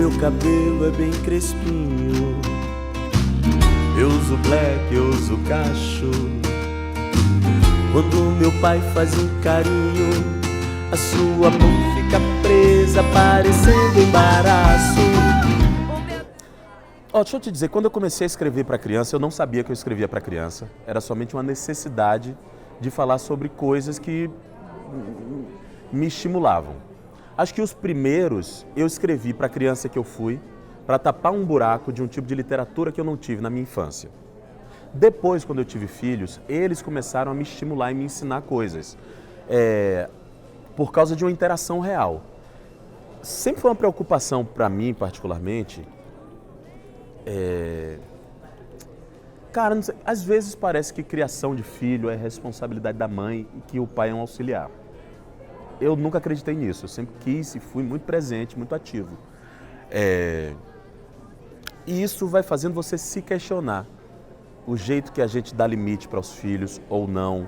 meu cabelo é bem crespinho. Eu uso black, eu uso cacho. Quando meu pai faz um carinho, a sua mão fica presa, parecendo embaraço. Deixa eu te dizer, quando eu comecei a escrever para criança, eu não sabia que eu escrevia para criança. Era somente uma necessidade de falar sobre coisas que me estimulavam. Acho que os primeiros eu escrevi para a criança que eu fui, para tapar um buraco de um tipo de literatura que eu não tive na minha infância. Depois, quando eu tive filhos, eles começaram a me estimular e me ensinar coisas, por causa de uma interação real. Sempre foi uma preocupação para mim, particularmente. Cara, não sei, às vezes parece que criação de filho é responsabilidade da mãe e que o pai é um auxiliar. Eu nunca acreditei nisso, eu sempre quis e fui muito presente, muito ativo. E isso vai fazendo você se questionar. O jeito que a gente dá limite para os filhos ou não.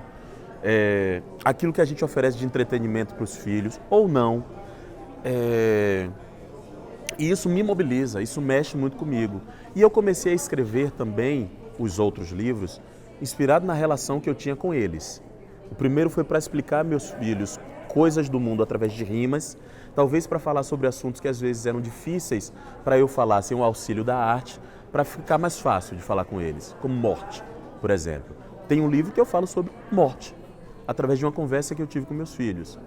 Aquilo que a gente oferece de entretenimento para os filhos ou não. E isso me mobiliza, isso mexe muito comigo. E eu comecei a escrever também os outros livros, inspirado na relação que eu tinha com eles. O primeiro foi para explicar a meus filhos coisas do mundo através de rimas, talvez para falar sobre assuntos que às vezes eram difíceis para eu falar sem o auxílio da arte, para ficar mais fácil de falar com eles, como morte, por exemplo. Tem um livro que eu falo sobre morte, através de uma conversa que eu tive com meus filhos.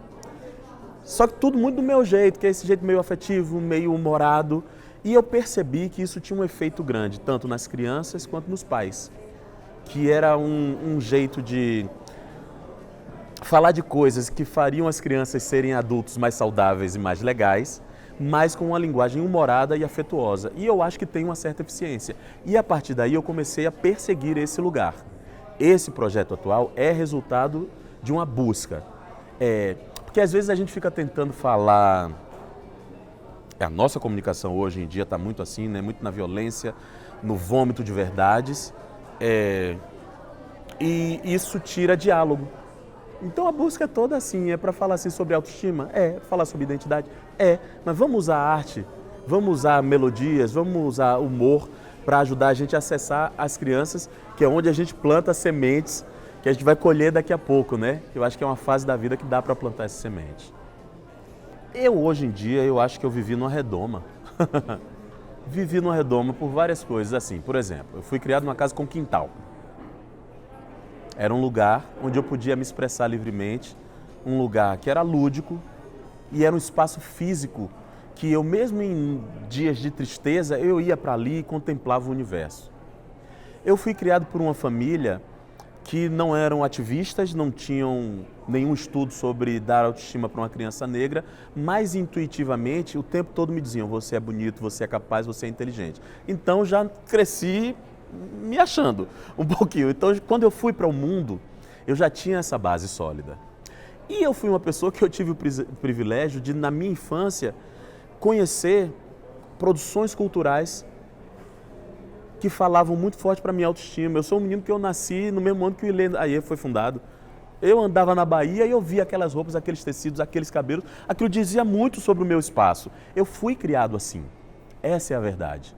Só que tudo muito do meu jeito, que é esse jeito meio afetivo, meio humorado. E eu percebi que isso tinha um efeito grande, tanto nas crianças quanto nos pais. Que era um jeito de falar de coisas que fariam as crianças serem adultos mais saudáveis e mais legais, mas com uma linguagem humorada e afetuosa. E eu acho que tem uma certa eficiência. E a partir daí eu comecei a perseguir esse lugar. Esse projeto atual é resultado de uma busca. Porque às vezes a gente fica tentando falar... A nossa comunicação hoje em dia está muito assim, né? Muito na violência, no vômito de verdades. E isso tira diálogo. Então a busca é toda assim, é para falar assim sobre autoestima? Falar sobre identidade? Mas vamos usar arte, vamos usar melodias, vamos usar humor para ajudar a gente a acessar as crianças, que é onde a gente planta sementes que a gente vai colher daqui a pouco, né? Eu acho que é uma fase da vida que dá para plantar essa semente. Hoje em dia, eu acho que eu vivi numa redoma. Vivi numa redoma por várias coisas, assim. Por exemplo, eu fui criado numa casa com quintal. Era um lugar onde eu podia me expressar livremente, um lugar que era lúdico e era um espaço físico que eu, mesmo em dias de tristeza, eu ia para ali e contemplava o universo. Eu fui criado por uma família que não eram ativistas, não tinham nenhum estudo sobre dar autoestima para uma criança negra, mas intuitivamente o tempo todo me diziam: você é bonito, você é capaz, você é inteligente. Então já cresci me achando um pouquinho. Então quando eu fui para o mundo, eu já tinha essa base sólida. E eu fui uma pessoa que eu tive o privilégio de, na minha infância, conhecer produções culturais que falavam muito forte para minha autoestima. Eu sou um menino que eu nasci no mesmo ano que o Ilê foi fundado. Eu andava na Bahia e eu via aquelas roupas, aqueles tecidos, aqueles cabelos. Aquilo dizia muito sobre o meu espaço. Eu fui criado assim. Essa é a verdade.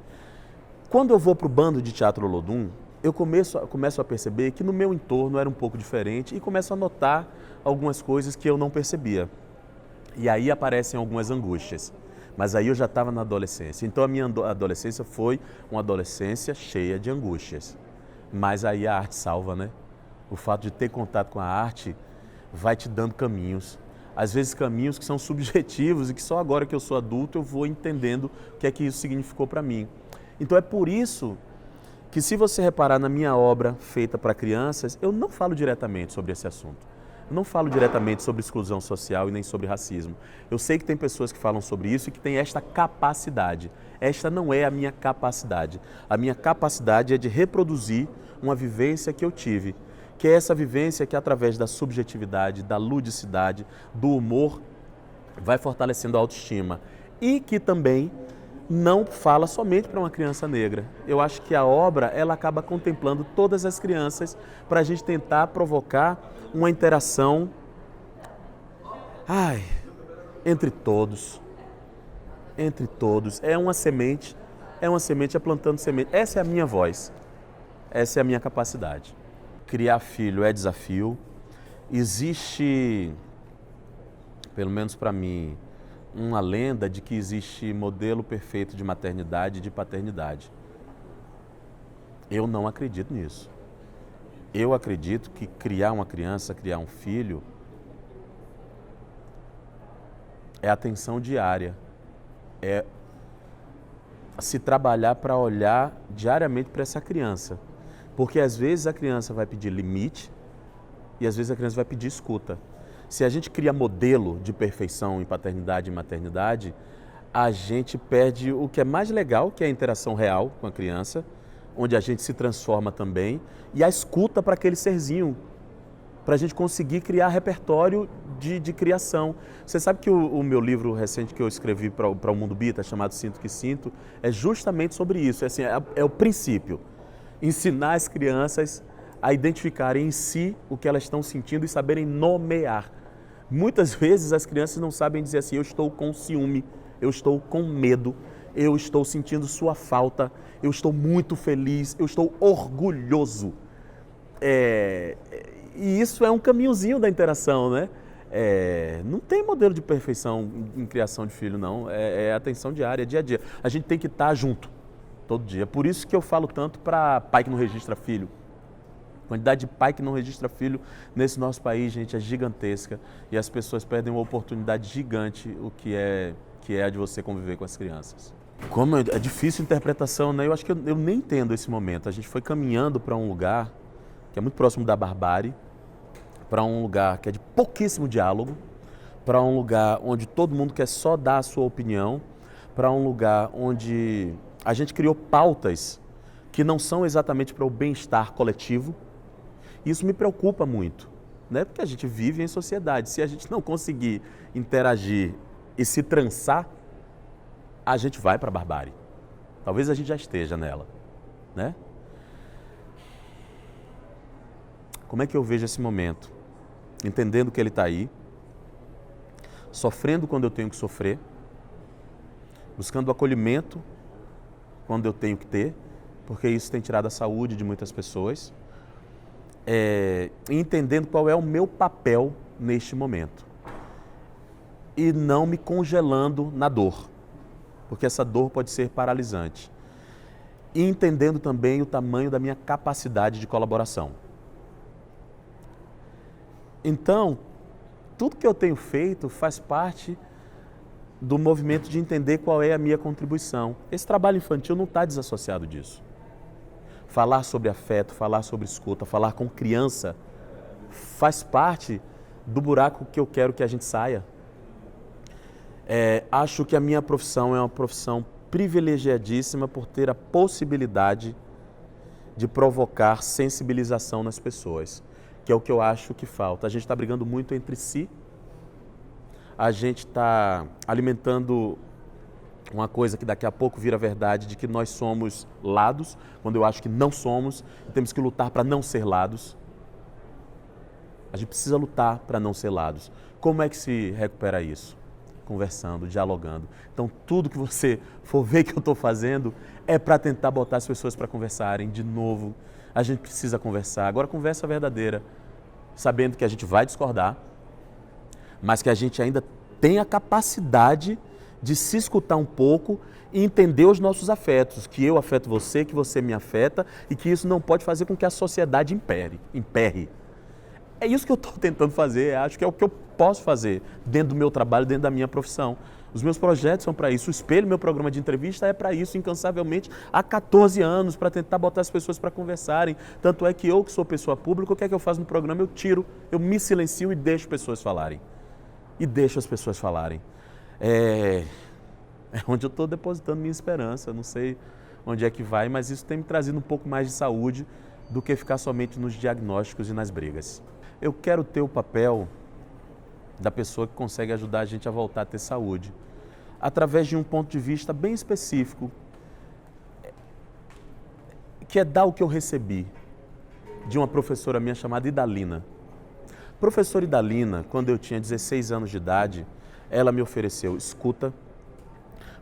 Quando eu vou para o bando de teatro Olodum, eu começo a perceber que no meu entorno era um pouco diferente e começo a notar algumas coisas que eu não percebia. E aí aparecem algumas angústias. Mas aí eu já estava na adolescência. Então a minha adolescência foi uma adolescência cheia de angústias. Mas aí a arte salva, né? O fato de ter contato com a arte vai te dando caminhos. Às vezes caminhos que são subjetivos e que só agora que eu sou adulto eu vou entendendo o que é que isso significou para mim. Então é por isso que, se você reparar na minha obra feita para crianças, eu não falo diretamente sobre esse assunto. Eu não falo diretamente sobre exclusão social e nem sobre racismo. Eu sei que tem pessoas que falam sobre isso e que têm esta capacidade. Esta não é a minha capacidade. A minha capacidade é de reproduzir uma vivência que eu tive, que é essa vivência que, através da subjetividade, da ludicidade, do humor, vai fortalecendo a autoestima. E que também não fala somente para uma criança negra. Eu acho que a obra ela acaba contemplando todas as crianças para a gente tentar provocar uma interação entre todos, entre todos. É uma semente, é plantando semente. Essa é a minha voz, essa é a minha capacidade. Criar filho é desafio. Existe, pelo menos para mim, uma lenda de que existe modelo perfeito de maternidade e de paternidade. Eu não acredito nisso. Eu acredito que criar uma criança, criar um filho, é atenção diária. É se trabalhar para olhar diariamente para essa criança. Porque às vezes a criança vai pedir limite e às vezes a criança vai pedir escuta. Se a gente cria modelo de perfeição em paternidade e maternidade, a gente perde o que é mais legal, que é a interação real com a criança, onde a gente se transforma também, e a escuta para aquele serzinho, para a gente conseguir criar repertório de criação. Você sabe que o meu livro recente que eu escrevi para o Mundo Bita, chamado Sinto que Sinto, é justamente sobre isso. É o princípio. Ensinar as crianças a identificarem em si o que elas estão sentindo e saberem nomear. Muitas vezes as crianças não sabem dizer assim, eu estou com ciúme, eu estou com medo, eu estou sentindo sua falta, eu estou muito feliz, eu estou orgulhoso. E isso é um caminhozinho da interação, né? Não tem modelo de perfeição em criação de filho, não. É atenção diária, dia a dia. A gente tem que estar junto, todo dia. Por isso que eu falo tanto para pai que não registra filho. A quantidade de pai que não registra filho nesse nosso país, gente, é gigantesca. E as pessoas perdem uma oportunidade gigante, o que é a de você conviver com as crianças. Como é difícil a interpretação, né? Eu acho que eu nem entendo esse momento. A gente foi caminhando para um lugar que é muito próximo da barbárie, para um lugar que é de pouquíssimo diálogo, para um lugar onde todo mundo quer só dar a sua opinião, para um lugar onde a gente criou pautas que não são exatamente para o bem-estar coletivo. Isso me preocupa muito, né? Porque a gente vive em sociedade. Se a gente não conseguir interagir e se trançar, a gente vai para a barbárie. Talvez a gente já esteja nela, né? Como é que eu vejo esse momento? Entendendo que ele está aí, sofrendo quando eu tenho que sofrer, buscando acolhimento quando eu tenho que ter, porque isso tem tirado a saúde de muitas pessoas, entendendo qual é o meu papel neste momento e não me congelando na dor, porque essa dor pode ser paralisante, e entendendo também o tamanho da minha capacidade de colaboração. Então, tudo que eu tenho feito faz parte do movimento de entender qual é a minha contribuição. Esse trabalho infantil não está desassociado disso. Falar sobre afeto, falar sobre escuta, falar com criança, faz parte do buraco que eu quero que a gente saia. Acho que a minha profissão é uma profissão privilegiadíssima por ter a possibilidade de provocar sensibilização nas pessoas, que é o que eu acho que falta. A gente está brigando muito entre si, a gente está alimentando uma coisa que daqui a pouco vira verdade, de que nós somos lados, quando eu acho que não somos, e temos que lutar para não ser lados. A gente precisa lutar para não ser lados. Como é que se recupera isso? Conversando, dialogando. Então, tudo que você for ver que eu estou fazendo é para tentar botar as pessoas para conversarem de novo. A gente precisa conversar. Agora, conversa verdadeira, sabendo que a gente vai discordar, mas que a gente ainda tem a capacidade de se escutar um pouco e entender os nossos afetos, que eu afeto você, que você me afeta e que isso não pode fazer com que a sociedade emperre. É isso que eu estou tentando fazer, acho que é o que eu posso fazer dentro do meu trabalho, dentro da minha profissão. Os meus projetos são para isso, o Espelho, meu programa de entrevista, é para isso, incansavelmente, há 14 anos, para tentar botar as pessoas para conversarem. Tanto é que eu, que sou pessoa pública, o que é que eu faço no programa? Eu me silencio e deixo pessoas falarem. É onde eu estou depositando minha esperança, não sei onde é que vai, mas isso tem me trazido um pouco mais de saúde do que ficar somente nos diagnósticos e nas brigas. Eu quero ter o papel da pessoa que consegue ajudar a gente a voltar a ter saúde, através de um ponto de vista bem específico, que é dar o que eu recebi de uma professora minha chamada Idalina. Professora Idalina, quando eu tinha 16 anos de idade, ela me ofereceu escuta,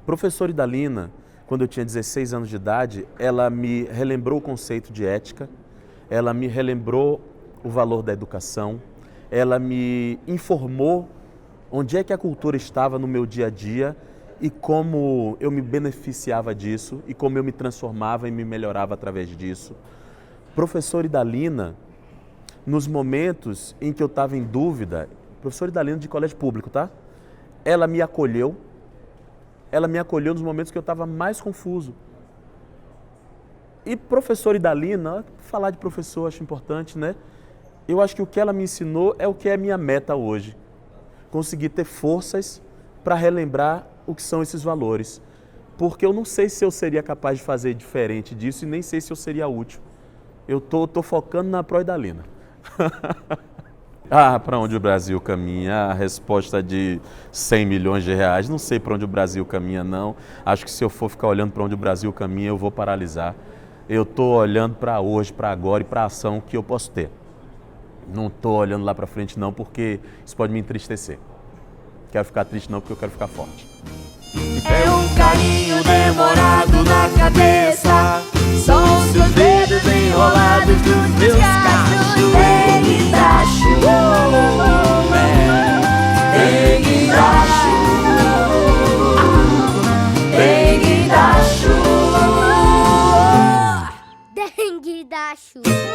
Professora Idalina, quando eu tinha 16 anos de idade, ela me relembrou o conceito de ética, ela me relembrou o valor da educação, ela me informou onde é que a cultura estava no meu dia a dia e como eu me beneficiava disso e como eu me transformava e me melhorava através disso. Professora Idalina, nos momentos em que eu estava em dúvida, professora Idalina de colégio público, tá? Ela me acolheu nos momentos que eu estava mais confuso. E professora Idalina, falar de professor eu acho importante, né? Eu acho que o que ela me ensinou é o que é minha meta hoje. Conseguir ter forças para relembrar o que são esses valores. Porque eu não sei se eu seria capaz de fazer diferente disso e nem sei se eu seria útil. Eu tô focando na Pro-Idalina. Ah, para onde o Brasil caminha? A resposta de 100 milhões de reais. Não sei para onde o Brasil caminha, não. Acho que se eu for ficar olhando para onde o Brasil caminha, eu vou paralisar. Eu estou olhando para hoje, para agora e para a ação que eu posso ter. Não estou olhando lá para frente, não, porque isso pode me entristecer. Quero ficar triste, não, porque eu quero ficar forte. É um carinho demorado na cabeça. São os seus dedos enrolados nos meus cachos. Denguidacho, Denguidacho, Denguidacho, Denguidacho.